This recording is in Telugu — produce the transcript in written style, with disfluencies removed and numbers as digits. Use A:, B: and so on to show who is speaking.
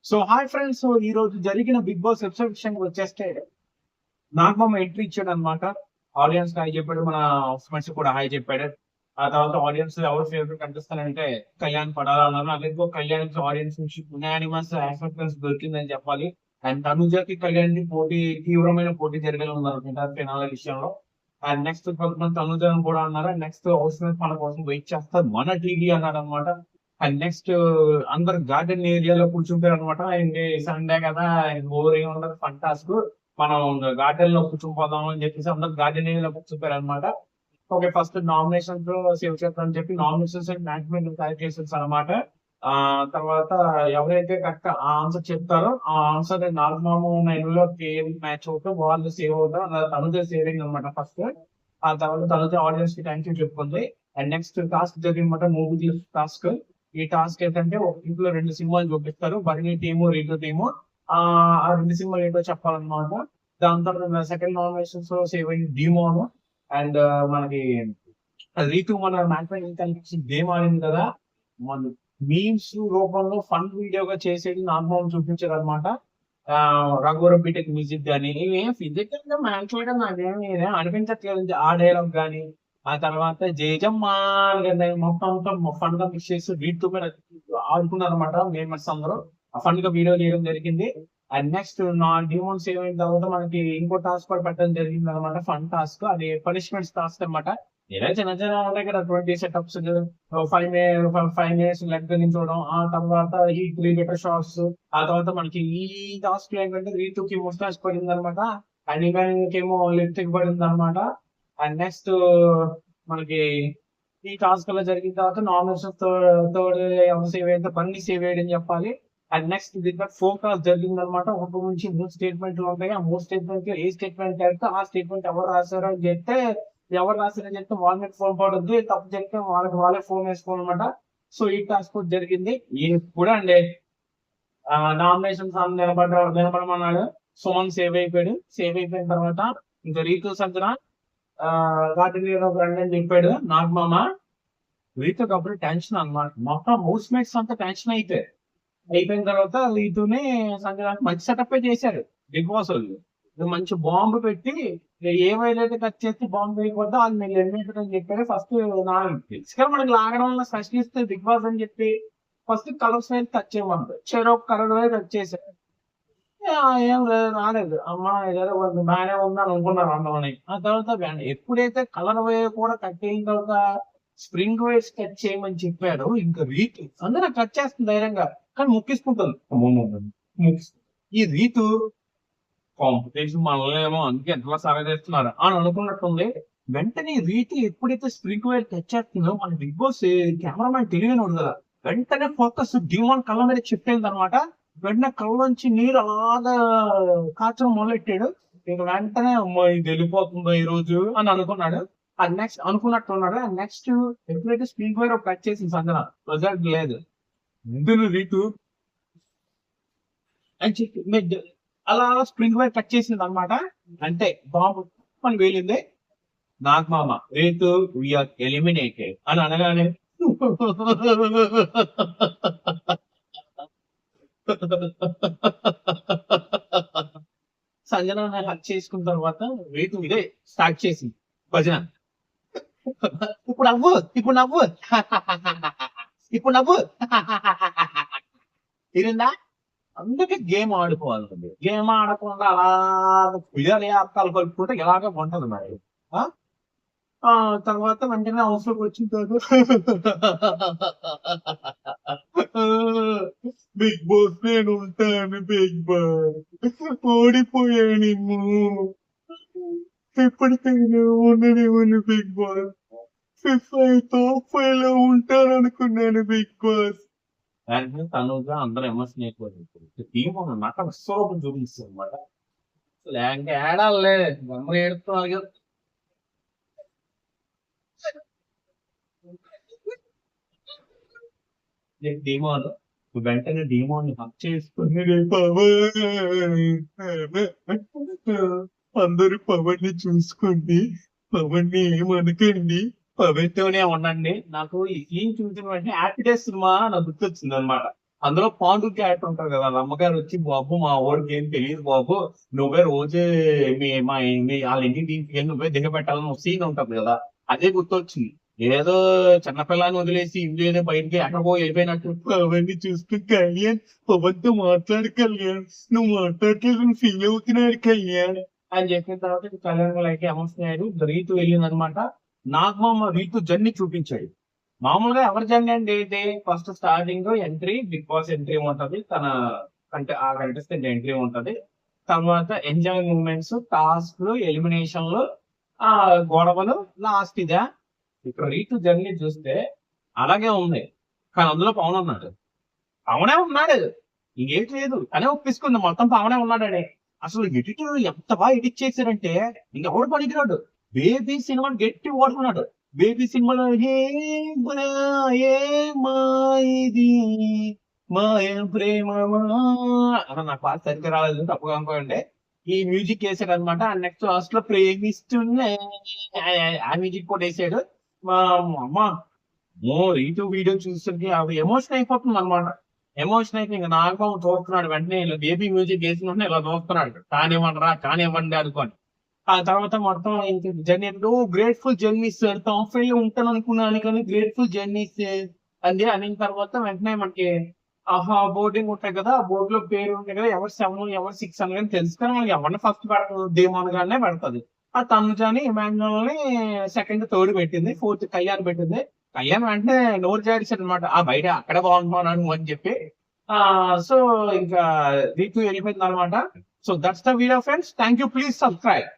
A: సో హాయ్ ఫ్రెండ్స్, సో ఈ రోజు జరిగిన బిగ్ బాస్ ఎపిసోడ్ విషయానికి వచ్చేస్తే నాగమామ ఎంట్రీ ఇచ్చాడు అనమాట. ఆడియన్స్ హాయ్ చెప్పాడు, మన ఫ్రెండ్స్ కూడా హాయ్ చెప్పాడు. ఆ తర్వాత ఆడియన్స్ ఎవరు ఫేవరెట్ కనిపిస్తానంటే కళ్యాణ్ పడాలన్నారు. అలాగే కళ్యాణ్ ఆడియన్స్ నుంచి యునానిమస్ యాక్సెప్టెన్స్ దొరికిందని చెప్పాలి. అండ్ తనుజకి కళ్యాణ్ పోటీ, తీవ్రమైన పోటీ జరిగేలా ఉన్నారు ఫినాల విషయంలో. అండ్ నెక్స్ట్ కొంతమంది తనుజను కూడా అన్నారు. నెక్స్ట్ హౌస్ మేట్స్ మన కోసం వెయిట్ చేస్తారు మన టీవీ అన్నారు అనమాట. అండ్ నెక్స్ట్ అందరు గార్డెన్ ఏరియాలో కూర్చుంటారు అనమాట. అండ్ సండే కదా, ఓవర్ ఏమి ఉండదు, ఫన్ టాస్క్, మనం గార్డెన్ లో కూర్చుంపోదాం అని చెప్పేసి అందరు గార్డెన్ ఏరియాలో కూర్చుంటారు అనమాట. ఓకే, ఫస్ట్ నామినేషన్స్ సేవ్ చేద్దాం అని చెప్పి నామినేషన్స్ అండ్ మ్యాచ్మెంట్ తయారు చేసేసి అనమాట. ఆ తర్వాత ఎవరైతే కరెక్ట్ ఆన్సర్ చెప్తారో ఆ ఆన్సర్ నాలుగు నైన్లో మ్యాచ్ అవుతాం, వాళ్ళు సేవ్ అవుతారు. తనుజ సేవింగ్ అనమాట ఫస్ట్. ఆ తర్వాత తనుజ ఆడియన్స్ కి థ్యాంక్ యూ చెప్పుకుంది. అండ్ నెక్స్ట్ టాస్క్ జరిగిందన్నమాట, మూవీ టాస్క్. ఈ టాస్క్ ఏంటంటే ఒక ఇంట్లో రెండు సినిమాలు చూపిస్తారు, బర్నీ టీము, రీటు టీము. ఆ రెండు సినిమాలు ఏంటో చెప్పాలన్నమాట. దాని తర్వాత సెకండ్ నామినేషన్స్ సేవ్ అయింది డీమోను. అండ్ మనకి రీతు మన మ్యాచ్ గేమ్ ఆడింది కదా, మన మీమ్స్ రూపంలో ఫన్ వీడియోగా చేసేది నాగమోహన్ చూపించారు అనమాట. రఘువరం బీటెక్ మ్యూజిక్ కానీ ఫిజికల్ గా మ్యాచ్ చేయడం నాకేమి అనిపించట్లేదు. ఆ డైలాగ్ కానీ, ఆ తర్వాత జేజమ్మా మొత్తం ఫన్ గా మిక్స్ చేసి వీటితో మీద ఆడుకున్నారు అనమాట. మేమర్స్ అందరూ ఫన్ గా వీడియో చేయడం జరిగింది. అండ్ నెక్స్ట్ నా డిమోన్ సేవ్ అయిన తర్వాత మనకి ఇంకో టాస్క్ కూడా పెట్టడం జరిగింది అనమాట. ఫన్ టాస్క్, అది పనిష్మెంట్స్ టాస్క్ అనమాట. ఏదైనా చిన్న చిన్న ఉంటాయి కదా, 20 సెటప్స్, 5 minutes లెగ్ నించోవడం, ఆ తర్వాత ఈ 3 meter షాట్స్. ఆ తర్వాత మనకి ఈ టాస్క్ ఏంటంటే రీతుకి ముస్టాచ్ పడింది అనమాట. అండ్ ఇంకేమో లిప్స్టిక్ పడింది అనమాట. అండ్ నెక్స్ట్ మనకి ఈ టాస్క్ లో జరిగిన తర్వాత నామినేషన్ థర్డ్ ఎవరు సేవ్ అయితే బన్నీ సేవ్ అయ్యని చెప్పాలి. అండ్ నెక్స్ట్ దీంట్లో ఫోకస్ జరిగింది అనమాట. ఒకటి నుంచి 3 స్టేట్మెంట్లు ఉంటాయి. ఆ 3 స్టేట్మెంట్ ఏ స్టేట్మెంట్ అయితే ఆ స్టేట్మెంట్ ఎవరు రాశారో అని చెప్తే, ఎవరు రాశారని చెప్తే వాళ్ళ మీద ఫోన్ పడుద్ది, తప్పు చెప్తే వాళ్ళే ఫోన్ వేసుకోవాలన్నమాట. సో ఈ టాస్క్ జరిగింది. ఇప్పుడు అండి నామినేషన్స్ నిలబడమన్నాడు. సుమన్ సేవ్ అయిపోయాడు. సేవ్ అయిపోయిన తర్వాత ఇంకా రీతు సంజన వాటి మీద ఒక రెండు చెప్పాడు నాగమామ. రీతుకి అప్పుడు టెన్షన్ అన్నమాట. మొత్తం హౌస్ మేట్స్ అంతా టెన్షన్ అయిపోయిన తర్వాత రీతుని సంజనానికి మంచి సెటప్ చేశారు బిగ్ బాస్ వాళ్ళు. మంచి బాంబు పెట్టి ఏమైతే కట్ చేస్తే బాంబు వేయకూడదు వాళ్ళు మీరు ఎలిమినేటర్ అని చెప్పారు. ఫస్ట్ మనకి లాగడం వల్ల స్పెషలిస్ట్ బిగ్ బాస్ అని చెప్పి ఫస్ట్ కలర్స్ వైపు టచ్ చేయమన్నారు. చెరొక కలర్ వైపు టచ్ చేశారు. ఏం లేదు, రాలేదు. అమ్మా ఏదో బాగానే ఉందని అనుకున్నారు అందరని. ఆ తర్వాత ఎప్పుడైతే కలర్ వేవ్ కూడా కట్ అయిన తర్వాత స్ప్రింగ్ వేవ్స్ కట్ చేయమని చెప్పారు, ఇంకా రీతు అందరూ కట్ చేస్తుంది ధైర్యంగా, కానీ ముక్కిసుకుంటుంది. ఈ రీతు కాంపిటీషన్ మనలేమో అందుకే ఎంతలా సాగా చేస్తున్నారు అని అనుకున్నట్టుంది. వెంటనే రీతి ఎప్పుడైతే స్ప్రింగ్ వేవ్ టచ్ చేస్తుందో మన బిగ్ బాస్ కెమెరామెన్ తెలియని ఉండదు, వెంటనే ఫోకస్ డిమాన్ కళ్ళ మీద షిఫ్ట్ అయింది అనమాట. వెంటనే కళ్ళలోంచి నీరు అలాగా కాచడం మొదలెట్టాడు. ఇక వెంటనే ఇది వెళ్ళిపోతుందో ఈ రోజు అని అనుకున్నాడు. అది నెక్స్ట్ అనుకున్నట్టున్నాడు. అండ్ నెక్స్ట్ ఎప్పుడైతే స్ప్రింగ్ వేవ్ కట్ చేసింది సంజన, రిజల్ట్ లేదు. ముందు రీతు అని చెప్పి అలా స్ప్రింగ్ వేవ్ కట్ చేసింది అనమాట. అంటే బాంబు అని వేలింది. నాగమామ రీతు వీఆర్ ఎలిమినేటెడ్ అని అనగానే సంజన హక్ చేసుకున్న తర్వాత రీతు ఇదే స్టార్ట్ చేసింది భజన. ఇప్పుడు నవ్వు, ఇప్పుడు నవ్వు, ఇప్పుడు నవ్వు తిరిందా. అందుకే గేమ్ ఆడుకోవాలి. గేమ్ ఆడకుండా అలా పిల్లలు అర్థాలు కలుపుకుంటే ఇలాగే ఉంటది మరి. తర్వాత వెంటనే అవసరం వచ్చిన బిగ్ బాస్ నేను ఉంటాను, బిగ్ బాస్ ఓడిపోయాను, ఎప్పటికైనా ఉండనివ్వను బిగ్ బాస్, టాప్ 5 లో ఉంటాను అనుకున్నాను బిగ్ బాస్. వెంటనే తనుగా అందరూ ఎమోషన్ అయిపోతుంది. టీం నాకు విశ్వరూపం చూపిస్తుంది అనమాట. లేక ఏడాలే అందరూ ఏడుతున్నారు. డీమోన్ వెంటనే డీమోన్ హక్ చేసుకుని అందరూ పవన్ ని చూసుకోండి, పవన్ ని ఏమనకండి, పవన్ తోనే ఉండండి. నాకు ఈ సీన్ చూసిన వెంటనే హ్యాపీ డేస్ సినిమా నాకు గుర్తొచ్చింది అనమాట.
B: అందులో పాండు క్యారెక్టర్ ఉంటారు కదా, వాళ్ళ అమ్మగారు వచ్చి బాబు మా వాడికి ఏం తెలియదు బాబు, నువ్వే రోజు వాళ్ళ ఇంటికి తీసుకెళ్ళి నువ్వే దిగబెట్టాలని ఒక సీన్ ఉంటది కదా, అదే గుర్తొచ్చింది. ఏదో చిన్నపిల్లని వదిలేసి ఇంట్లో ఏదో బయటికి ఎక్కడికో వెళ్ళిపోయినట్టు అవన్నీ చూసుకుని కళ్యాణ్ పవన్తో మాట్లాడు కళ్యాణ్, నువ్వు మాట్లాడలేదు ఫీల్ అవుతున్నాడు కళ్యాణ్ అని చెప్పిన తర్వాత కళ్యాణ్ లైక్ ఎమోషన్ అయ్యాడు. రీతు వెళ్ళింది అనమాట. నాగమామ రీతు జర్నీ చూపించాడు. మామూలుగా ఎవరి జర్నీ అంటే ఏంటి, first starting entry, Bigg Boss entry ఉంటది, తన అంటే ఆ కంటెస్టెంట్ ఎంట్రీ ఉంటది. తర్వాత ఎంజాయ్ మూమెంట్స్, టాస్క్లు, ఎలిమినేషన్లు, ఆ గొడవలు, లాస్ట్ ఇదే. ఇక్కడ రీతు జర్నీ చూస్తే అలాగే ఉంది, కానీ అందులో పవన్ ఉన్నాడు. పవనే ఉన్నాడు, ఇంకేం లేదు, అనే ఒప్పించుకుంది మొత్తం పవనే ఉన్నాడని. అసలు ఎడిటర్ ఎంత బాగా ఎడిట్ చేశారంటే ఇంకెవడు పనికిరాడు. బేబీ సినిమాని గట్టి వాడుకున్నాడు. బేబీ సినిమాలో ఏ మాయిది మాయ ప్రేమ అలా నాకు పాట సరిగ్గా రాలేదు, తప్పుగా అనుకోండి. ఈ మ్యూజిక్ వేసాడు అనమాట. నెక్స్ట్ లాస్ట్ లో ప్రేమిస్తున్నా ఆ మ్యూజిక్ కూడా వేసాడు. మా అమ్మ రీతు వీడియో చూస్తుంటే అవి ఎమోషన్ అయిపోతుంది అనమాట. ఎమోషన్ అయితే ఇంకా నాగబాబు చూస్తున్నాడు, వెంటనే ఇలా బేబీ మ్యూజిక్ వేసిన ఇలా చూస్తున్నాడు, కానివ్వండి కానివ్వండి అనుకోని. ఆ తర్వాత మొత్తం ఇంక జర్నీ గ్రేట్ఫుల్ జర్నీస్, టాప్ 5 లో ఉంటాను అనుకున్నాను కానీ గ్రేట్ఫుల్ జర్నీస్ అంది అనిన తర్వాత వెంటనే మనకి ఆహా బోర్డింగ్ ఉంటాయి కదా, ఆ బోర్డు లో పేరు ఉంటాయి కదా, ఎవరు 7 ఎవరు 6 అని కానీ తెలుసు, కానీ మనకి ఎవరిని ఫస్ట్ పెడతారు, దేమోన్ గానే పెడతది. ఆ తనుజాని ఇమాన్యుల్ ని సెకండ్ థర్డ్ పెట్టింది, ఫోర్త్ కళ్యాణ్ పెట్టింది. కళ్యాణ్ వెంటనే నోరు జాడిచాడు అనమాట, ఆ బయట అక్కడే బాగుంటున్నాను అని చెప్పి. సో ఇంకా రీతు వెళ్ళిపోయింది అనమాట. So that's the video friends, thank you, please subscribe.